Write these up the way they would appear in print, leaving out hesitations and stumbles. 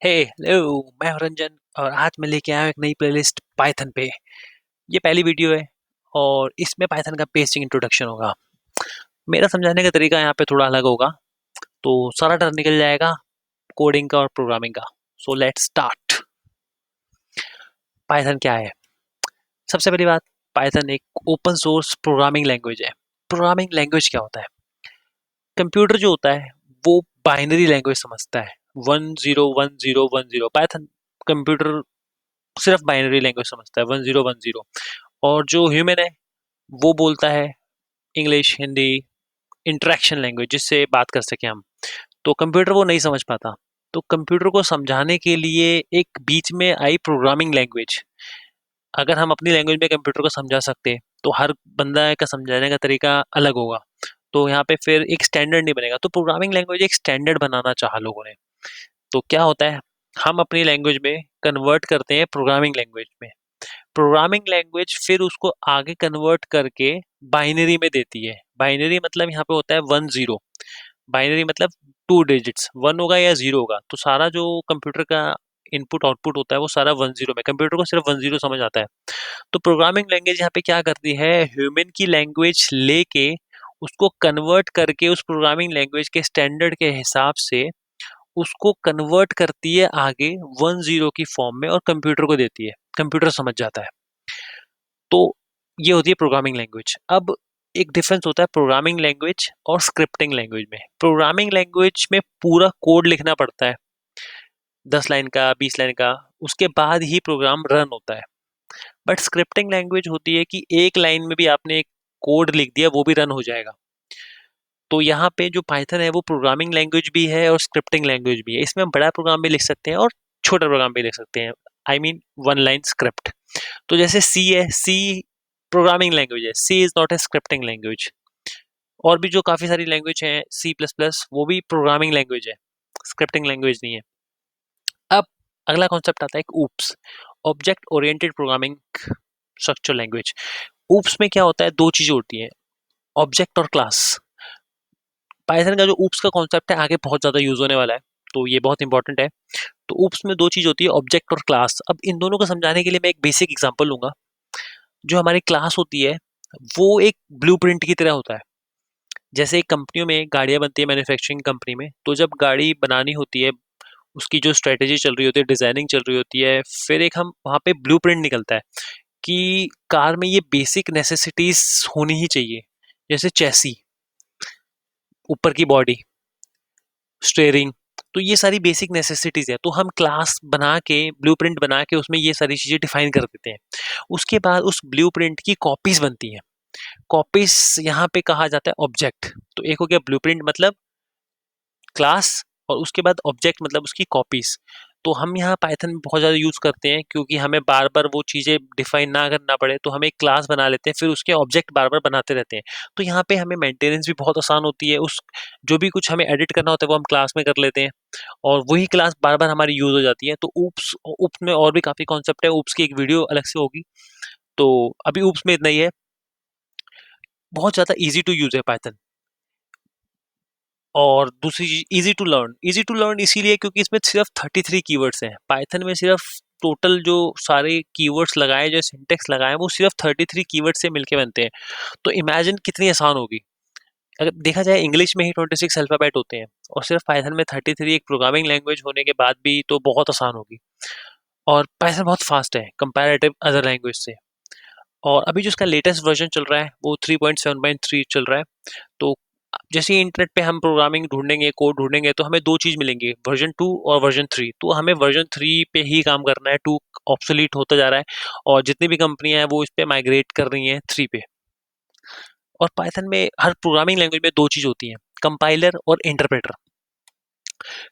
हे hello, मैं हूं रंजन और आज मैं लेके आया हूं एक नई प्लेलिस्ट पाइथन पे। ये पहली वीडियो है और इसमें पाइथन का बेसिक इंट्रोडक्शन होगा। मेरा समझाने का तरीका यहाँ पे थोड़ा अलग होगा, तो सारा डर निकल जाएगा कोडिंग का और प्रोग्रामिंग का। So let's start. पाइथन क्या है? सबसे पहली बात, पाइथन एक ओपन सोर्स प्रोग्रामिंग लैंग्वेज है। प्रोग्रामिंग लैंग्वेज क्या होता है? कंप्यूटर जो होता है वो बाइनरी लैंग्वेज समझता है। 10 10 10 पाइथन कंप्यूटर सिर्फ बाइनरी लैंग्वेज समझता है, 10 10। और जो ह्यूमन है वो बोलता है इंग्लिश, हिंदी, इंटरेक्शन लैंग्वेज जिससे बात कर सके हम। तो कंप्यूटर वो नहीं समझ पाता। तो कंप्यूटर को समझाने के लिए एक बीच में आई प्रोग्रामिंग लैंग्वेज। अगर हम अपनी लैंग्वेज में कंप्यूटर को समझा सकते तो हर बंदा का समझाने का तरीका अलग होगा। तो यहाँ पे फिर एक स्टैंडर्ड नहीं बनेगा। तो प्रोग्रामिंग लैंग्वेज एक स्टैंडर्ड बनाना चाहा लोगों ने। तो क्या होता है, हम अपनी लैंग्वेज में कन्वर्ट करते हैं प्रोग्रामिंग लैंग्वेज में। प्रोग्रामिंग लैंग्वेज फिर उसको आगे कन्वर्ट करके बाइनरी में देती है। बाइनरी मतलब यहाँ पे होता है 10। बाइनरी मतलब 2 डिजिट्स, 1 होगा या 0 होगा। तो सारा जो कंप्यूटर का इनपुट आउटपुट होता है वो सारा 10 में। कंप्यूटर को सिर्फ 10 समझ आता है। तो प्रोग्रामिंग लैंग्वेज यहाँ पे क्या करती है, ह्यूमन की लैंग्वेज लेके उसको कन्वर्ट करके उस प्रोग्रामिंग लैंग्वेज के स्टैंडर्ड के हिसाब से उसको कन्वर्ट करती है आगे 10 की फॉर्म में और कंप्यूटर को देती है। कंप्यूटर समझ जाता है। तो ये होती है प्रोग्रामिंग लैंग्वेज। अब एक डिफरेंस होता है प्रोग्रामिंग लैंग्वेज और स्क्रिप्टिंग लैंग्वेज में। प्रोग्रामिंग लैंग्वेज में पूरा कोड लिखना पड़ता है, 10 लाइन का, 20 लाइन का, उसके बाद ही प्रोग्राम रन होता है। बट स्क्रिप्टिंग लैंग्वेज होती है कि एक लाइन में भी आपने एक कोड लिख दिया वो भी रन हो जाएगा। तो यहाँ पे जो पाइथन है वो प्रोग्रामिंग लैंग्वेज भी है और स्क्रिप्टिंग लैंग्वेज भी है। इसमें हम बड़ा प्रोग्राम भी लिख सकते हैं और छोटा प्रोग्राम भी लिख सकते हैं। I mean 1 line script. तो जैसे सी है, सी प्रोग्रामिंग लैंग्वेज है, C is not a scripting language. और भी जो काफी सारी लैंग्वेज हैं, सी प्लस प्लस, वो भी प्रोग्रामिंग लैंग्वेज है, स्क्रिप्टिंग लैंग्वेज नहीं है। अब अगला कॉन्सेप्ट आता है एक oops, object oriented programming structure language. Oops में क्या होता है, दो चीजें होती हैं, ऑब्जेक्ट और क्लास। पाइथन का जो ऊप्स का कॉन्सेप्ट है आगे बहुत ज्यादा यूज होने वाला है, तो ये बहुत इंपॉर्टेंट है। तो ऊप्स में दो चीज होती है, ऑब्जेक्ट और क्लास। अब इन दोनों को समझाने के लिए मैं एक बेसिक एग्जांपल लूंगा। जो हमारी क्लास होती है वो एक ब्लूप्रिंट की तरह होता है। जैसे एक कंपनियों में गाड़ियां बनती है, मैन्युफैक्चरिंग कंपनी में, तो जब गाड़ी बनानी होती है उसकी जो स्ट्रेटेजी चल रही होती है, डिजाइनिंग चल रही होती है, फिर एक हम वहाँ पे ब्लूप्रिंट निकलता है कि कार में ये बेसिक नेसेसिटीज होनी ही चाहिए। जैसे चैसी, ऊपर की बॉडी, स्टेयरिंग, तो ये सारी बेसिक नेसेसिटीज है। तो हम क्लास बना के, ब्लूप्रिंट बना के उसमें ये सारी चीजें डिफाइन कर देते हैं। उसके बाद उस ब्लूप्रिंट की कॉपीज बनती हैं। कॉपीज यहाँ पे कहा जाता है ऑब्जेक्ट। तो एक हो गया ब्लूप्रिंट मतलब क्लास, और उसके बाद ऑब्जेक्ट मतलब उसकी कॉपीज। तो हम यहाँ पाइथन में बहुत ज़्यादा यूज़ करते हैं क्योंकि हमें बार बार वो चीज़ें डिफाइन ना करना पड़े, तो हम एक क्लास बना लेते हैं, फिर उसके ऑब्जेक्ट बार बार बनाते रहते हैं। तो यहाँ पे हमें मेंटेनेंस भी बहुत आसान होती है। उस जो भी कुछ हमें एडिट करना होता है वो हम क्लास में कर लेते हैं और वही क्लास बार बार हमारी यूज़ हो जाती है। तो ऊप्स ऊप्स में और भी काफ़ी कॉन्सेप्ट है, ऊप्स की एक वीडियो अलग से होगी। तो अभी ऊप्स में इतना ही है। बहुत ज़्यादा ईजी टू यूज़ है पाइथन। और दूसरी चीज, easy to learn. Easy to learn इसीलिए क्योंकि इसमें सिर्फ 33 कीवर्ड्स हैं। पाइथन में सिर्फ टोटल जो सारे कीवर्ड्स लगाए, जो सिंटेक्स लगाए, वो सिर्फ 33 कीवर्ड से मिलके बनते हैं। तो इमेजिन कितनी आसान होगी। अगर देखा जाए इंग्लिश में ही 26 अल्फाबेट होते हैं और सिर्फ पाइथन में 33, एक प्रोग्रामिंग लैंग्वेज होने के बाद भी, तो बहुत आसान होगी। और पाइथन बहुत फास्ट है कंपैरेटिव अदर लैंग्वेज से। और अभी जो इसका लेटेस्ट वर्जन चल रहा है वो 3.7.3 चल रहा है। तो जैसे ही इंटरनेट पे हम प्रोग्रामिंग ढूंढेंगे, कोड ढूंढेंगे, तो हमें दो चीज मिलेंगी, वर्जन 2 और वर्जन 3। तो हमें वर्जन 3 पे ही काम करना है। 2 ऑब्सोलीट होता जा रहा है और जितनी भी कंपनियां हैं वो इस पे माइग्रेट कर रही हैं 3 पे। और पाइथन में हर प्रोग्रामिंग लैंग्वेज में दो चीज होती हैं, कंपाइलर और इंटरप्रेटर।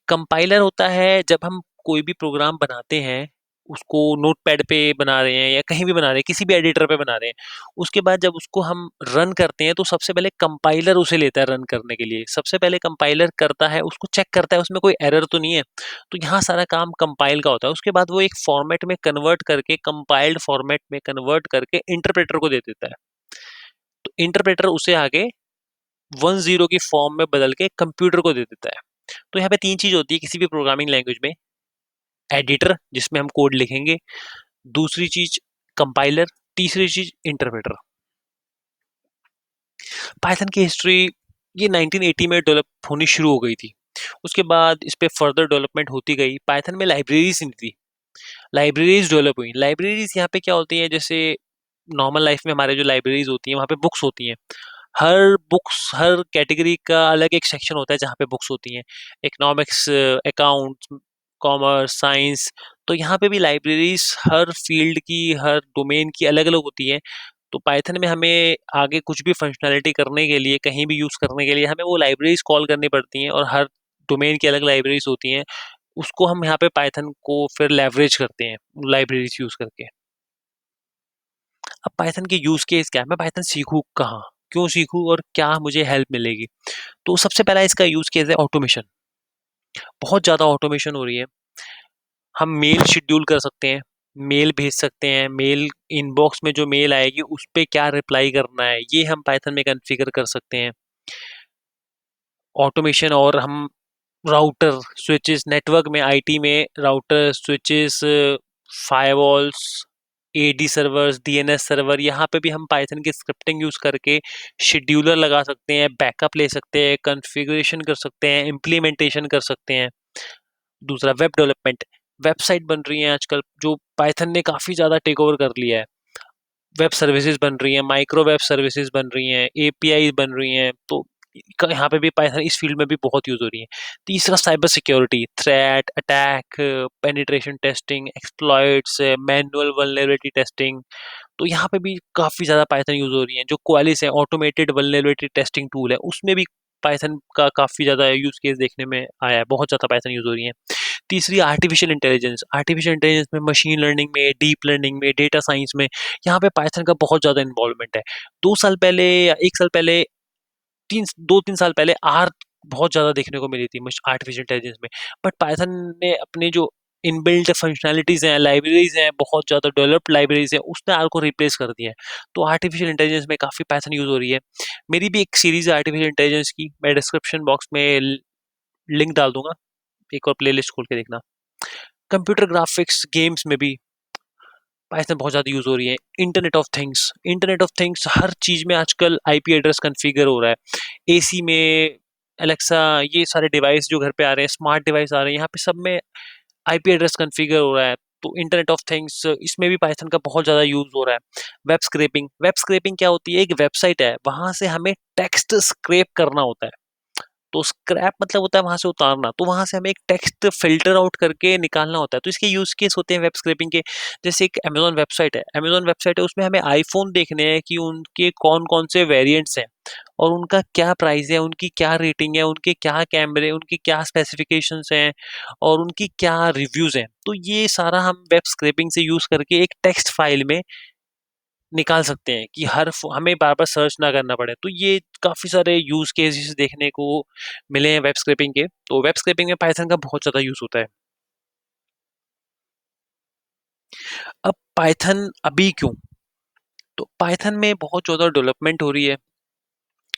कंपाइलर होता है जब हम कोई भी प्रोग्राम बनाते हैं, उसको नोटपैड पे बना रहे हैं या कहीं भी बना रहे हैं, किसी भी एडिटर पे बना रहे हैं, उसके बाद जब उसको हम रन करते हैं तो सबसे पहले कंपाइलर उसे लेता है रन करने के लिए। सबसे पहले कंपाइलर करता है, उसको चेक करता है उसमें कोई एरर तो नहीं है। तो यहाँ सारा काम कंपाइल का होता है। उसके बाद वो एक फॉर्मेट में कन्वर्ट करके, कंपाइल्ड फॉर्मेट में कन्वर्ट करके इंटरप्रेटर को दे देता है। तो इंटरप्रेटर उसे आगे 10 की फॉर्म में बदल के कंप्यूटर को दे देता है। तो यहाँ पे तीन चीज होती है किसी भी प्रोग्रामिंग लैंग्वेज में, एडिटर जिसमें हम कोड लिखेंगे, दूसरी चीज कंपाइलर, तीसरी चीज इंटरप्रेटर। पाइथन की हिस्ट्री ये 1980 में डेवलप होनी शुरू हो गई थी। उसके बाद इस पे फर्दर डेवलपमेंट होती गई। पाइथन में लाइब्रेरीज नहीं थी, लाइब्रेरीज डेवलप हुई। लाइब्रेरीज यहाँ पे क्या होती है, जैसे नॉर्मल लाइफ में हमारे जो लाइब्रेरीज होती हैं वहाँ पे बुक्स होती हैं। हर बुक्स, हर कैटेगरी का अलग एक सेक्शन होता है जहाँ पे बुक्स होती हैं। Economics, accounts, commerce, science. तो यहाँ पे भी लाइब्रेरीज हर फील्ड की, हर डोमेन की अलग अलग होती हैं। तो पाइथन में हमें आगे कुछ भी फंक्शनैलिटी करने के लिए, कहीं भी यूज़ करने के लिए हमें वो लाइब्रेरीज कॉल करनी पड़ती हैं, और हर डोमेन की अलग लाइब्रेरीज होती हैं। उसको हम यहाँ पे पाइथन को फिर लेवरेज करते हैं लाइब्रेरीज यूज़ करके। अब पाइथन के यूज़ केस क्या है, मैं पाइथन सीखूँ कहाँ, क्यों सीखूँ और क्या मुझे हेल्प मिलेगी। तो सबसे पहला इसका यूज़ केस है ऑटोमेशन। बहुत ज़्यादा ऑटोमेशन हो रही है। हम मेल शेड्यूल कर सकते हैं, मेल भेज सकते हैं, मेल इनबॉक्स में जो मेल आएगी उस पे क्या रिप्लाई करना है ये हम पाइथन में कॉन्फ़िगर कर सकते हैं। ऑटोमेशन, और हम राउटर स्विचेस, नेटवर्क में, आईटी में router switches, firewalls, AD servers, DNS server, यहाँ पे भी हम पाइथन की स्क्रिप्टिंग यूज करके शेड्यूलर लगा सकते हैं, बैकअप ले सकते हैं, कॉन्फ़िगरेशन कर सकते हैं, इम्प्लीमेंटेशन कर सकते हैं। दूसरा वेब डेवलपमेंट। वेबसाइट बन रही है आजकल जो पाइथन ने काफ़ी ज़्यादा टेक ओवर कर लिया है। वेब सर्विसेज बन रही हैं, माइक्रो वेब सर्विसेज बन रही हैं, एपीआई बन रही हैं। तो यहाँ पे भी पाइथन इस फील्ड में भी बहुत यूज हो रही है। तीसरा cyber security, threat, attack, penetration testing, exploits, manual vulnerability testing. तो यहाँ पे भी काफ़ी ज़्यादा पाइथन यूज हो रही है। जो क्वालिस है, ऑटोमेटेड वल्नरेबिलिटी टेस्टिंग टूल है, उसमें भी पाइथन का काफ़ी ज़्यादा यूज केस देखने में आया है। बहुत ज़्यादा पाइथन यूज हो रही है। तीसरी आर्टिफिशियल इंटेलिजेंस। आर्टिफिशियल इंटेलिजेंस में, मशीन लर्निंग में, डीप लर्निंग में, डेटा साइंस में, यहाँ पे पाइथन का बहुत ज़्यादा इन्वॉल्वमेंट है। 2 साल पहले या 1 साल पहले, 2-3 साल पहले आर बहुत ज़्यादा देखने को मिली थी आर्टिफिशियल इंटेलिजेंस में। बट पाइथन ने अपने जो इनबिल्ट फंक्शनैलिटीज़ हैं, लाइब्रेरीज़ हैं, बहुत ज़्यादा डेवलप्ड लाइब्रेरीज़ हैं, उसने आर को रिप्लेस कर दिया है। तो आर्टिफिशियल इंटेलिजेंस में काफ़ी पाइथन यूज़ हो रही है। मेरी भी एक सीरीज़ है आर्टिफिशियल इंटेलिजेंस की, मैं डिस्क्रिप्शन बॉक्स में लिंक डाल दूंगा, एक और प्लेलिस्ट खोल के देखना। कंप्यूटर ग्राफिक्स, गेम्स में भी पाइथन बहुत ज़्यादा यूज़ हो रही है। Internet of things, internet of things हर चीज़ में आजकल आईपी एड्रेस कॉन्फ़िगर हो रहा है। एसी में, एलेक्सा, ये सारे डिवाइस जो घर पे आ रहे हैं, स्मार्ट डिवाइस आ रहे हैं, यहाँ पे सब में आईपी एड्रेस कॉन्फ़िगर हो रहा है। तो इंटरनेट ऑफ थिंग्स, इसमें भी पाइथन का बहुत ज़्यादा यूज़ हो रहा है। वेब स्क्रैपिंग, वेब स्क्रैपिंग क्या होती है, एक वेबसाइट है, वहाँ से हमें टेक्स्ट स्क्रैप करना होता है। तो स्क्रैप मतलब होता है वहां से उतारना, तो वहां से हमें एक टेक्स्ट फिल्टर आउट करके निकालना होता है। तो इसके यूज केस होते हैं वेब स्क्रैपिंग के। जैसे एक अमेजोन वेबसाइट है, अमेजोन वेबसाइट है, उसमें हमें आईफोन देखने हैं कि उनके कौन कौन से वेरिएंट्स हैं, और उनका क्या प्राइस है, उनकी क्या रेटिंग है, उनके क्या कैमरे, उनकी क्या स्पेसिफिकेशंस हैं, और उनकी क्या रिव्यूज हैं। तो ये सारा हम वेब स्क्रैपिंग से यूज करके एक टेक्स्ट फाइल में निकाल सकते हैं कि हमें बार-बार सर्च ना करना पड़े। तो ये काफ़ी सारे यूज़ केसेस देखने को मिले हैं वेब स्क्रैपिंग के। तो वेब स्क्रैपिंग में पाइथन का बहुत ज़्यादा यूज़ होता है। अब पाइथन अभी क्यों? तो पाइथन में बहुत ज़्यादा डेवलपमेंट हो रही है।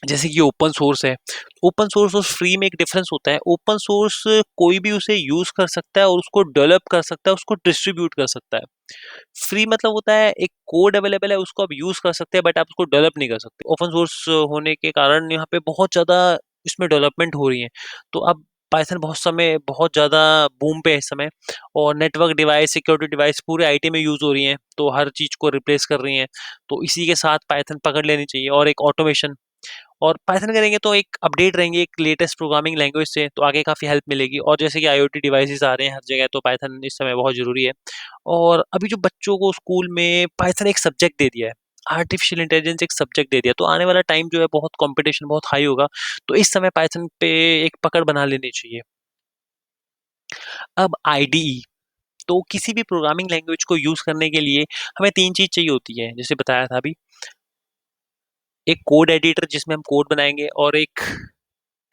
जैसे कि ओपन सोर्स है। ओपन सोर्स और फ्री में एक डिफरेंस होता है। ओपन सोर्स कोई भी उसे यूज़ कर सकता है और उसको डेवलप कर सकता है, उसको डिस्ट्रीब्यूट कर सकता है। फ्री मतलब होता है एक कोड अवेलेबल है, उसको आप यूज कर सकते हैं, बट आप उसको डेवलप नहीं कर सकते। ओपन सोर्स होने के कारण यहाँ पे बहुत ज्यादा इसमें डेवलपमेंट हो रही है। तो अब पाइथन बहुत ज्यादा बूम पे है इस समय, और नेटवर्क डिवाइस, सिक्योरिटी डिवाइस पूरे आईटी में यूज हो रही हैं, तो हर चीज को रिप्लेस कर रही हैं। तो इसी के साथ पाइथन पकड़ लेनी चाहिए। और एक ऑटोमेशन, और पाइथन करेंगे तो एक अपडेट रहेंगे एक लेटेस्ट प्रोग्रामिंग लैंग्वेज से, तो आगे काफ़ी हेल्प मिलेगी। और जैसे कि आईओटी डिवाइसेस आ रहे हैं हर जगह, तो पाइथन इस समय बहुत ज़रूरी है। और अभी जो बच्चों को स्कूल में पाइथन एक सब्जेक्ट दे दिया है, आर्टिफिशियल इंटेलिजेंस एक सब्जेक्ट दे दिया, तो आने वाला टाइम जो है बहुत कंपटीशन बहुत हाई होगा। तो इस समय पाइथन पे एक पकड़ बना लेनी चाहिए। अब आईडीई, तो किसी भी प्रोग्रामिंग लैंग्वेज को यूज़ करने के लिए हमें 3 चीज़ चाहिए होती है, जैसे बताया था अभी। एक कोड एडिटर जिसमें हम कोड बनाएँगे, और एक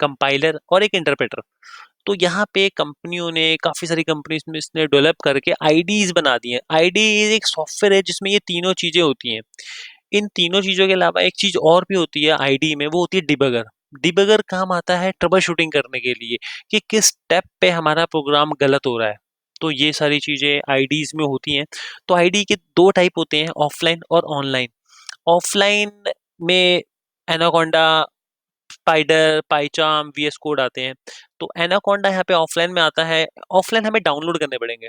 कंपाइलर, और एक इंटरप्रेटर। तो यहाँ पे कंपनियों ने, काफ़ी सारी कंपनीज में इसने डेवलप करके आईडीज बना दी हैं। आईडीज एक सॉफ्टवेयर है जिसमें ये तीनों चीज़ें होती हैं। इन तीनों चीज़ों के अलावा एक चीज़ और भी होती है आईडी में, वो होती है डिबगर। डिबगर काम आता है ट्रबल शूटिंग करने के लिए कि किस स्टेप पे हमारा प्रोग्राम गलत हो रहा है। तो ये सारी चीज़ें आईडीज़ में होती हैं। तो आईडी के 2 टाइप होते हैं, ऑफ़लाइन और ऑनलाइन। ऑफ़लाइन में एनाकोंडा, स्पाइडर, पाइचार्म, वीएस कोड आते हैं। तो एनाकोंडा यहाँ पे ऑफ़लाइन में आता है। ऑफ़लाइन हमें डाउनलोड करने पड़ेंगे,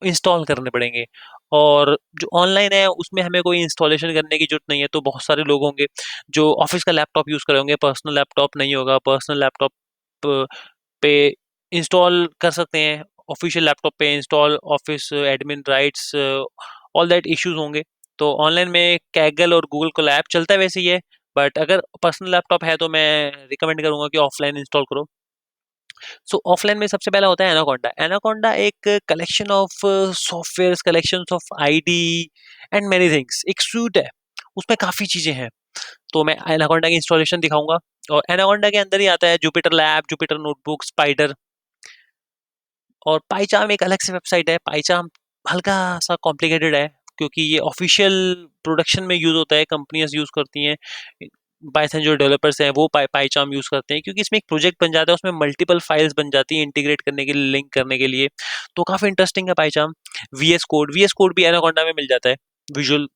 इंस्टॉल करने पड़ेंगे। और जो ऑनलाइन है उसमें हमें कोई इंस्टॉलेशन करने की ज़रूरत नहीं है। तो बहुत सारे लोग होंगे जो ऑफ़िस का लैपटॉप यूज़ कर रहे होंगे, पर्सनल लैपटॉप नहीं होगा, पर्सनल लैपटॉप पे इंस्टॉल कर सकते हैं, ऑफिशियल लैपटॉप पे install office admin rights, all that issues होंगे। तो ऑनलाइन में कैगल और गूगल कोलैब चलता है वैसे ही है, बट अगर पर्सनल लैपटॉप है तो मैं रिकमेंड करूंगा कि ऑफलाइन इंस्टॉल करो। सो ऑफलाइन में सबसे पहला होता है एनाकोंडा। एनाकोंडा एक collection of software, collection of ID and many things, एक सूट है, उसमें काफ़ी चीज़ें हैं। तो मैं एनाकोंडा की इंस्टॉलेशन दिखाऊंगा। और एनाकोंडा के अंदर ही आता है Jupiter lab, Jupyter notebook, spider. और पाइचार्म एक अलग से वेबसाइट है। पाइचार्म हल्का सा कॉम्प्लिकेटेड है क्योंकि ये ऑफिशियल प्रोडक्शन में यूज होता है, कंपनियां यूज करती हैं। पाइथन जो डेवलपर्स हैं वो पाइचार्म यूज करते हैं क्योंकि इसमें एक प्रोजेक्ट बन जाता है, उसमें मल्टीपल फाइल्स बन जाती हैं इंटीग्रेट करने के लिए, लिंक करने के लिए। तो काफी इंटरेस्टिंग है पाइचार्म। वीएस कोड भी एनाकोंडा में मिल जाता है, विजुअल।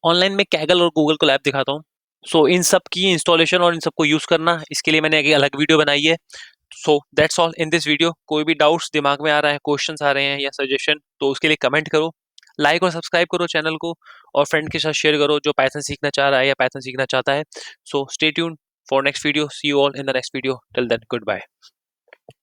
ऑनलाइन में कैगल और गूगल को लैब दिखाता हूँ। सो इन सब की इंस्टॉलेशन और इन सबको यूज करना, इसके लिए मैंने एक अलग वीडियो बनाई है। So that's all in this video. कोई भी डाउट्स दिमाग में आ रहा है, क्वेश्चंस आ रहे हैं या सजेशन, तो उसके लिए कमेंट करो, लाइक और सब्सक्राइब करो चैनल को, और फ्रेंड के साथ शेयर करो जो पाइथन सीखना चाह रहा है या पाइथन सीखना चाहता है। So stay tune for next video. See you all in the next video. Till then, good bye.